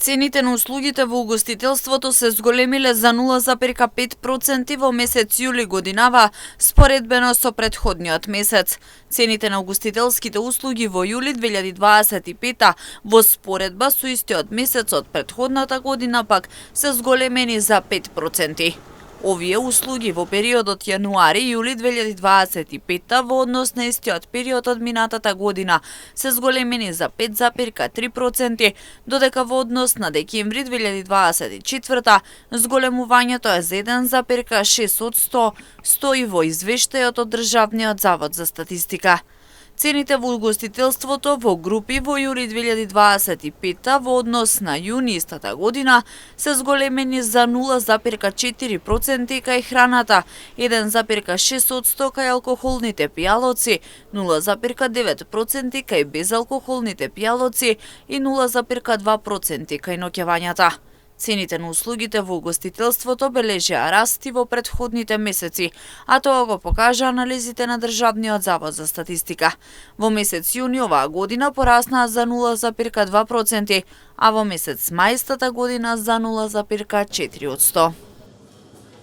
Цените на услугите во угостителството се зголемиле за 0,5% во месец јули годинава, споредбено со претходниот месец. Цените на угостителските услуги во јули 2025 во споредба со истиот месец од претходната година пак се зголемени за 5%. Овие услуги во периодот јануари-јули 2025 во однос на истиот период од минатата година се зголемени за 5,3%, додека во однос на декември 2024 зголемувањето е за 1,6%, стои во извештајот од Државниот завод за статистика. Цените во угостителството во групи во јули 2025 во однос на јуни истата година се зголемени за 0,4% кај храната, 1,6% кај алкохолните пијалоци, 0,9% кај безалкохолните пијалоци и 0,2% кај ноќевањата. Цените на услугите во угостителството бележеа расти во претходните месеци, а тоа го покажа анализите на Државниот завод за статистика. Во месец јуни оваа година пораснаа за 0,2%, а во месец мај истата година за 0,4%.